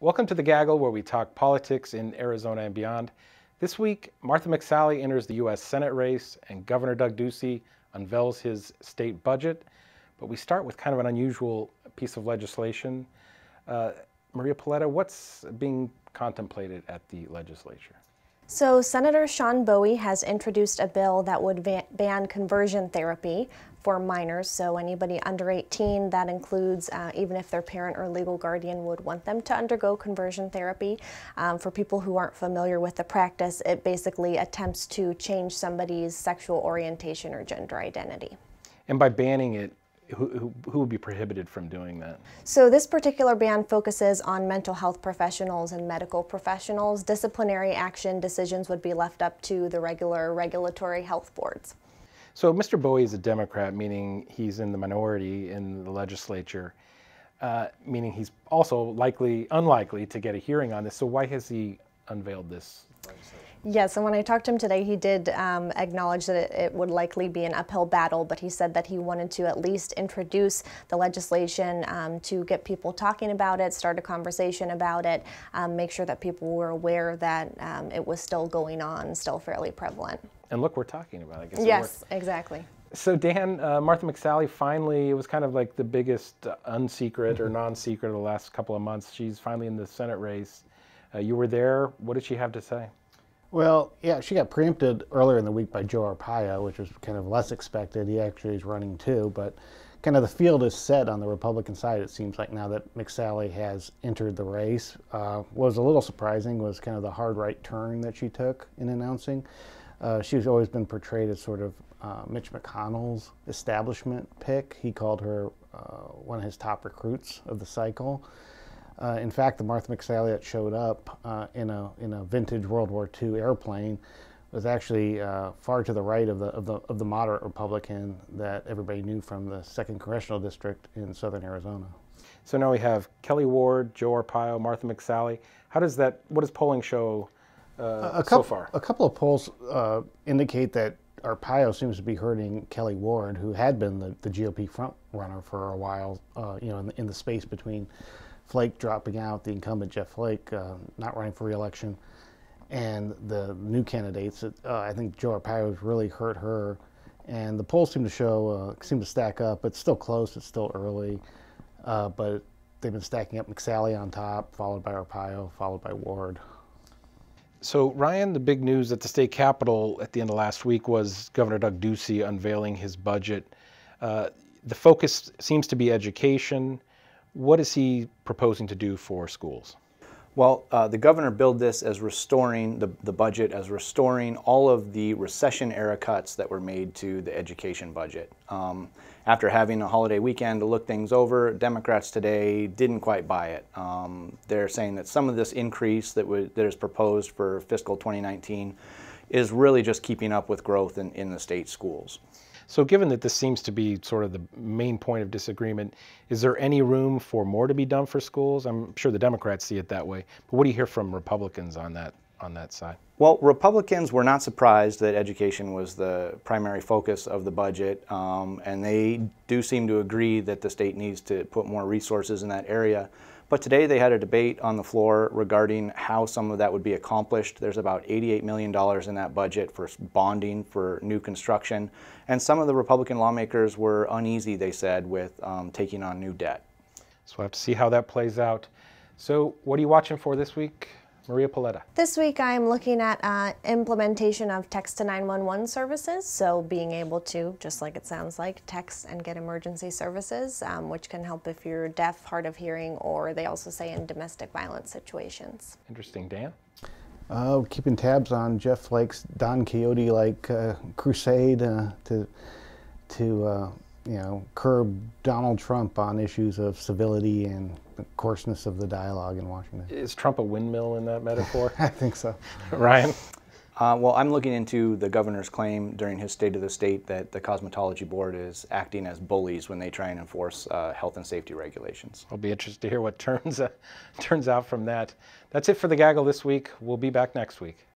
Welcome to the Gaggle, where we talk politics in Arizona and beyond. This week, Martha McSally enters the U.S. Senate race and Governor Doug Ducey unveils his state budget. But we start with kind of an unusual piece of legislation. Maria Paletta, what's being contemplated at the legislature? So Senator Bowie has introduced a bill that would ban conversion therapy for minors. So anybody under 18, that includes even if their parent or legal guardian would want them to undergo conversion therapy. For people who aren't familiar with the practice, it basically attempts to change somebody's sexual orientation or gender identity. And by banning it, who would be prohibited from doing that? So this particular ban focuses on mental health professionals and medical professionals. Disciplinary action decisions would be left up to the regular regulatory health boards. So Mr. Bowie is a Democrat, meaning he's in the minority in the legislature, meaning he's also unlikely to get a hearing on this. So why has he unveiled this legislation? Yes, and when I talked to him today, he did acknowledge that it would likely be an uphill battle, but he said that he wanted to at least introduce the legislation to get people talking about it, start a conversation about it, make sure that people were aware that it was still going on, still fairly prevalent. And look, we're talking about it. I guess. Yes, exactly. So Dan, Martha McSally finally, it was kind of like the biggest unsecret or non-secret of the last couple of months. She's finally in the Senate race. You were there. What did she have to say? Well, yeah, she got preempted earlier in the week by Joe Arpaio, which was kind of less expected. He actually is running too, but kind of the field is set on the Republican side, it seems like, now that McSally has entered the race. What was a little surprising was kind of the hard right turn that she took in announcing. She's always been portrayed as sort of Mitch McConnell's establishment pick. He called her one of his top recruits of the cycle. In fact, the Martha McSally that showed up in a vintage World War II airplane was actually far to the right of the moderate Republican that everybody knew from the 2nd Congressional District in southern Arizona. So now we have Kelly Ward, Joe Arpaio, Martha McSally. What does polling show so far? A couple of polls indicate that Arpaio seems to be hurting Kelly Ward, who had been the GOP front runner for a while, in the space between Flake dropping out, the incumbent Jeff Flake not running for re-election, and the new candidates. I think Joe Arpaio has really hurt her, and the polls seem to stack up. It's still close. It's still early, but they've been stacking up McSally on top, followed by Arpaio, followed by Ward. So Ryan, the big news at the state capitol at the end of last week was Governor Doug Ducey unveiling his budget. The focus seems to be education. What is he proposing to do for schools? Well, the governor billed this as restoring the budget, as restoring all of the recession-era cuts that were made to the education budget. After having a holiday weekend to look things over, Democrats today didn't quite buy it. They're saying that some of this increase that is proposed for fiscal 2019 is really just keeping up with growth in the state schools. So given that this seems to be sort of the main point of disagreement, is there any room for more to be done for schools? I'm sure the Democrats see it that way, but what do you hear from Republicans on that side? Well, Republicans were not surprised that education was the primary focus of the budget, and they do seem to agree that the state needs to put more resources in that area. But today they had a debate on the floor regarding how some of that would be accomplished. There's about $88 million in that budget for bonding for new construction. And some of the Republican lawmakers were uneasy, they said, with taking on new debt. So we'll have to see how that plays out. So what are you watching for this week, Maria Paletta? This week I'm looking at implementation of text to 911 services, so being able to, just like it sounds like, text and get emergency services, which can help if you're deaf, hard of hearing, or they also say in domestic violence situations. Interesting. Dan? Keeping tabs on Jeff Flake's Don Quixote-like crusade to curb Donald Trump on issues of civility and the coarseness of the dialogue in Washington. Is Trump a windmill in that metaphor? I think so. Ryan? Well, I'm looking into the governor's claim during his State of the State that the Cosmetology Board is acting as bullies when they try and enforce health and safety regulations. I'll be interested to hear what turns out from that. That's it for the Gaggle this week. We'll be back next week.